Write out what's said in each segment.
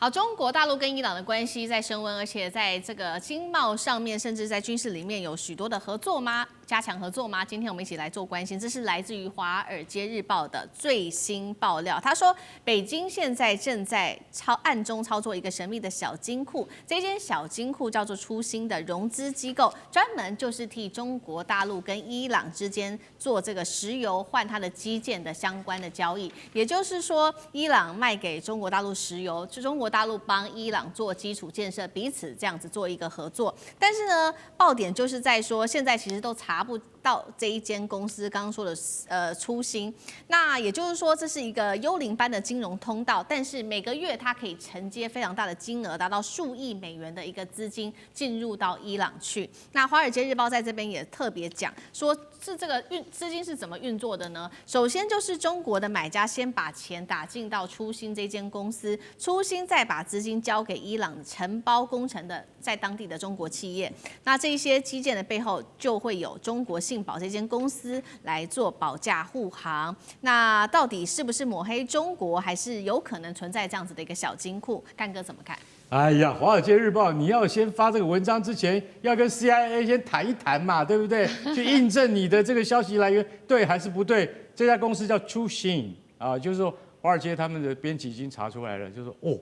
好，中国大陆跟伊朗的关系在升温，而且在这个经贸上面，甚至在军事里面有许多的合作吗？加强合作吗？今天我们一起来做关心，这是来自于《华尔街日报》的最新爆料。他说，北京现在正在暗中操作一个神秘的小金库，这间小金库叫做初心的融资机构，专门就是替中国大陆跟伊朗之间做这个石油换它的基建的相关的交易。也就是说，伊朗卖给中国大陆石油，中国大陆帮伊朗做基础建设，彼此这样子做一个合作。但是呢，爆点就是在说，现在其实都查不到这一间公司刚刚说的初心。那也就是说，这是一个幽灵般的金融通道，但是每个月它可以承接非常大的金额，达到数亿美元的一个资金进入到伊朗去。那《华尔街日报》在这边也特别讲说，是这个资金是怎么运作的呢？首先就是中国的买家先把钱打进到初心这间公司，初心再把资金交给伊朗承包工程的在当地的中国企业。那这些基建的背后就会有中国信保这间公司来做保驾护航。那到底是不是抹黑中国，还是有可能存在这样子的一个小金库？干哥怎么看？哎呀，《华尔街日报》，你要先发这个文章之前，要跟 CIA 先谈一谈嘛，对不对？去印证你的这个消息来源对还是不对。这家公司叫初心啊，就是说华尔街他们的编辑已经查出来了，就是说哦，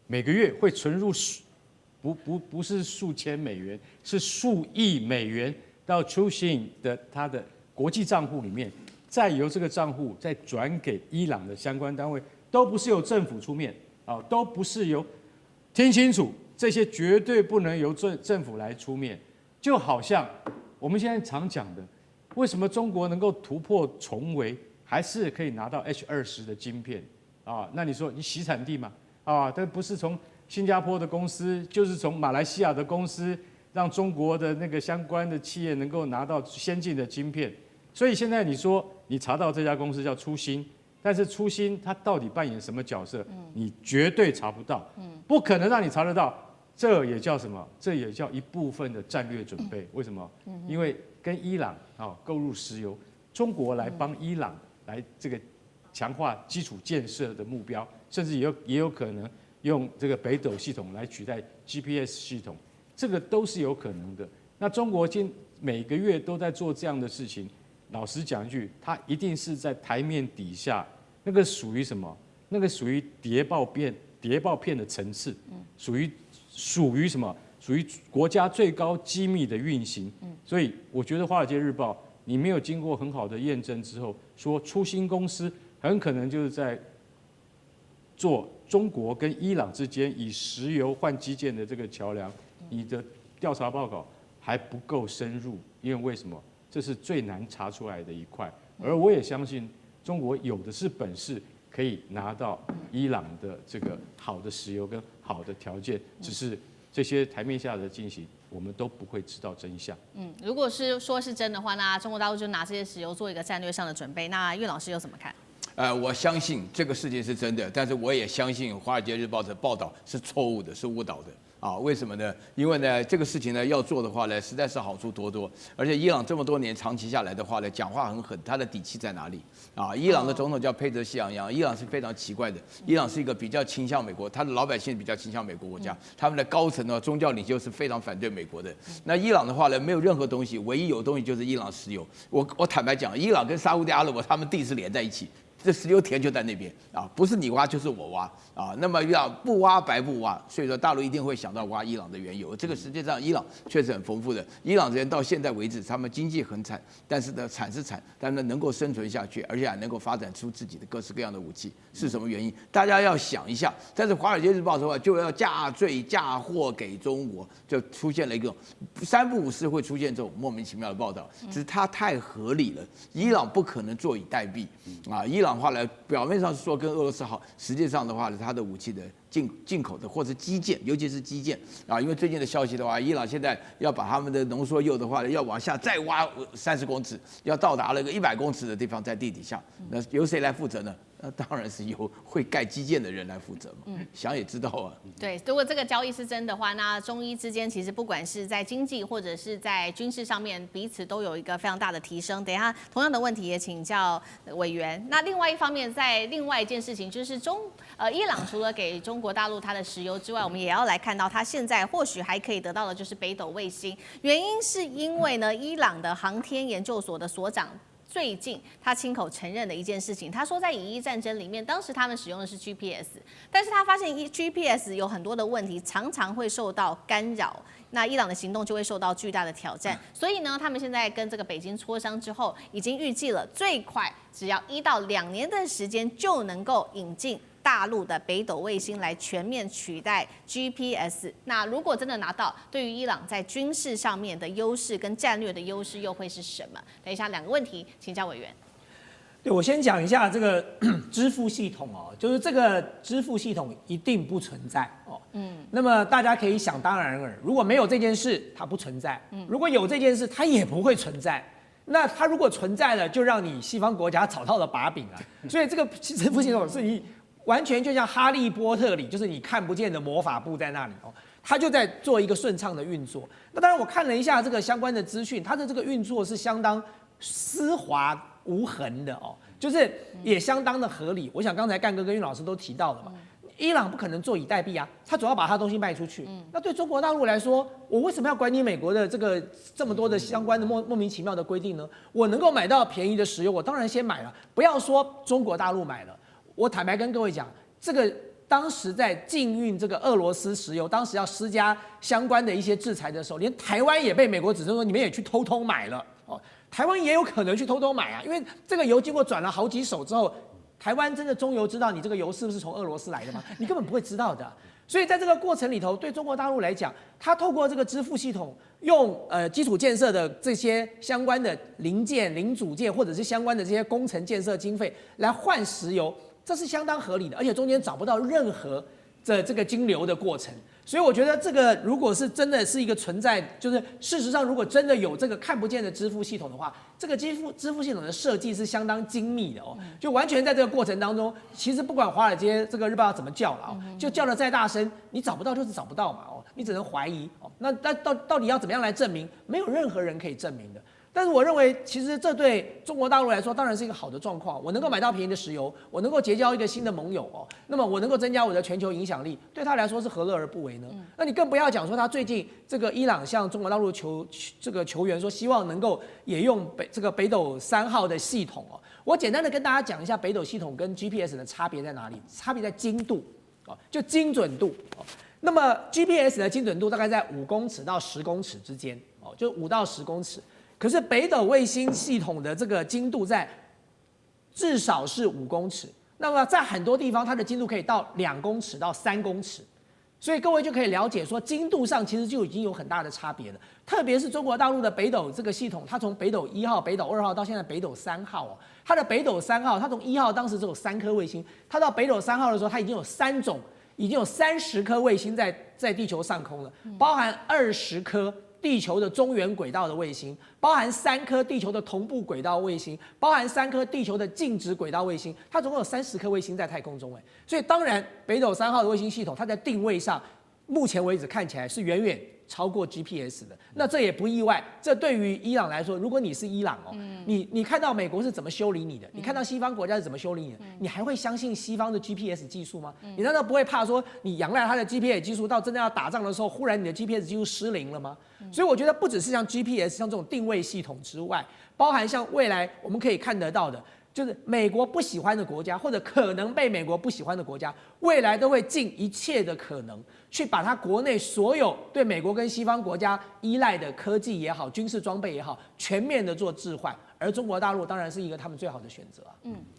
每个月会存入不是数千美元，是数亿美元到初心的他的国际账户里面，再由这个账户再转给伊朗的相关单位，都不是由政府出面啊，都不是由。听清楚，这些绝对不能由政府来出面，就好像我们现在常讲的，为什么中国能够突破重围，还是可以拿到 H20的晶片啊？那你说你洗产地嘛？啊，但不是从新加坡的公司，就是从马来西亚的公司，让中国的那个相关的企业能够拿到先进的晶片。所以现在你说你查到这家公司叫初心。但是初心它到底扮演什么角色？你绝对查不到，不可能让你查得到。这也叫什么？这也叫一部分的战略准备。为什么？因为跟伊朗购入石油，中国来帮伊朗来这个强化基础建设的目标，甚至也有可能用这个北斗系统来取代 GPS 系统，这个都是有可能的。那中国每个月都在做这样的事情。老实讲一句，它一定是在台面底下，那个属于什么？那个属于谍报片的层次，属于什么？属于国家最高机密的运行。所以我觉得《华尔街日报》你没有经过很好的验证之后，说初心公司很可能就是在做中国跟伊朗之间以石油换基建的这个桥梁。你的调查报告还不够深入，因为为什么？这是最难查出来的一块，而我也相信中国有的是本事，可以拿到伊朗的这个好的石油跟好的条件，只是这些台面下的进行，我们都不会知道真相。如果是说是真的话，那中国大陆就拿这些石油做一个战略上的准备。那岳老师又怎么看？我相信这个事情是真的，但是我也相信《华尔街日报》的报道是错误的，是误导的。为什么呢？因为呢，这个事情呢要做的话呢，实在是好处多多。而且伊朗这么多年长期下来的话呢，讲话很狠，他的底气在哪里？伊朗的总统叫佩泽西昂扬，伊朗是非常奇怪的。伊朗是一个比较倾向美国，他的老百姓比较倾向美国国家，他们的高层呢，宗教领袖是非常反对美国的。那伊朗的话呢，没有任何东西，唯一有东西就是伊朗石油。我坦白讲，伊朗跟沙烏地阿拉伯他们地是连在一起。这石油田就在那边不是你挖就是我挖那么要不挖白不挖，所以说大陆一定会想到挖伊朗的原油。这个实际上伊朗确实很丰富的，伊朗人到现在为止，他们经济很惨，但是呢惨是惨，但是能够生存下去，而且还能够发展出自己的各式各样的武器，是什么原因？大家要想一下。但是《华尔街日报》说就要嫁罪嫁祸给中国，就出现了一个三不五时会出现这种莫名其妙的报道，只是它太合理了。伊朗不可能坐以待毙伊朗的话呢，表面上是说跟俄罗斯好，实际上的话呢，它的武器的进口的或者基建，尤其是基建因为最近的消息的话，伊朗现在要把他们的浓缩铀的话呢，要往下再挖30公尺，要到达了个100公尺的地方，在地底下，那由谁来负责呢？那当然是由会盖基建的人来负责嘛。想也知道对，如果这个交易是真的话，那中伊之间其实不管是在经济或者是在军事上面，彼此都有一个非常大的提升。等一下同样的问题也请教委员。那另外一方面，在另外一件事情就是伊朗除了给中国大陆它的石油之外，我们也要来看到它现在或许还可以得到的就是北斗卫星。原因是因为呢，伊朗的航天研究所的所长。最近他亲口承认的一件事情，他说在以伊战争里面，当时他们使用的是 GPS， 但是他发现GPS 有很多的问题，常常会受到干扰，那伊朗的行动就会受到巨大的挑战。所以呢，他们现在跟这个北京磋商之后，已经预计了最快只要1到2年的时间就能够引进大陆的北斗卫星来全面取代 GPS。那如果真的拿到，对于伊朗在军事上面的优势跟战略的优势又会是什么？等一下2个问题，请教委员。对，我先讲一下这个支付系统哦，就是这个支付系统一定不存在哦。那么大家可以想当然尔，如果没有这件事，它不存在；如果有这件事，它也不会存在。那它如果存在了，就让你西方国家找到了把柄啊。所以这个支付系统是你。完全就像哈利波特里，就是你看不见的魔法部在那里哦，他就在做一个顺畅的运作。那当然，我看了一下这个相关的资讯，它的这个运作是相当丝滑无痕的哦，就是也相当的合理。我想刚才干哥跟韵老师都提到了嘛，伊朗不可能坐以待毙啊，他总要把他东西卖出去。那对中国大陆来说，我为什么要管你美国的这么多的相关的莫名其妙的规定呢？我能够买到便宜的石油，我当然先买了。不要说中国大陆买了。我坦白跟各位讲，这个当时在禁运这个俄罗斯石油，当时要施加相关的一些制裁的时候，连台湾也被美国指证说你们也去偷偷买了哦，台湾也有可能去偷偷买啊，因为这个油经过转了好几手之后，台湾真的中油知道你这个油是不是从俄罗斯来的吗？你根本不会知道的。所以在这个过程里头，对中国大陆来讲，它透过这个支付系统，用基础建设的这些相关的零件、零组件，或者是相关的这些工程建设经费来换石油。这是相当合理的，而且中间找不到任何这个金流的过程，所以我觉得这个如果是真的是一个存在，就是事实上如果真的有这个看不见的支付系统的话，这个支付系统的设计是相当精密的哦，就完全在这个过程当中，其实不管华尔街这个日报怎么叫了哦，就叫得再大声，你找不到就是找不到嘛哦，你只能怀疑哦，那到底要怎么样来证明？没有任何人可以证明的。但是我认为，其实这对中国大陆来说当然是一个好的状况。我能够买到便宜的石油，我能够结交一个新的盟友哦，那么我能够增加我的全球影响力，对他来说是何乐而不为呢？那你更不要讲说他最近这个伊朗向中国大陆求援，说希望能够也用北斗3号的系统哦。我简单的跟大家讲一下北斗系统跟 GPS 的差别在哪里，差别在精度哦，就精准度哦。那么 GPS 的精准度大概在5公尺到10公尺之间哦，就5到10公尺。可是北斗卫星系统的这个精度在至少是5公尺，那么在很多地方它的精度可以到2公尺到3公尺，所以各位就可以了解说精度上其实就已经有很大的差别了。特别是中国大陆的北斗这个系统，它从北斗1号、北斗2号到现在北斗3号哦，它的北斗3号，它从1号当时只有3颗卫星，它到北斗3号的时候，它已经有30颗卫星在地球上空了，包含20颗。地球的中原轨道的卫星，包含3颗地球的同步轨道卫星，包含3颗地球的静止轨道卫星，它总共有30颗卫星在太空中所以当然北斗3号的卫星系统，它在定位上，目前为止看起来是远远超过 GPS 的。那这也不意外，这对于伊朗来说，如果你是伊朗哦，你看到美国是怎么修理你的，你看到西方国家是怎么修理你的，你还会相信西方的 GPS 技术吗？你难道不会怕说你仰赖它的 GPS 技术，到真的要打仗的时候，忽然你的 GPS 技术失灵了吗？所以我觉得不只是像 GPS 像这种定位系统之外，包含像未来我们可以看得到的，就是美国不喜欢的国家，或者可能被美国不喜欢的国家，未来都会尽一切的可能去把它国内所有对美国跟西方国家依赖的科技也好、军事装备也好，全面的做置换。而中国大陆当然是一个他们最好的选择啊。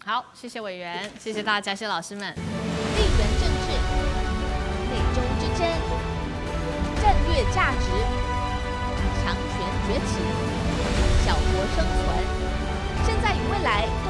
好，谢谢委员，谢谢大家，谢谢老师们。地缘政治、美中之争、战略价值、强权崛起、小国生存，现在与未来。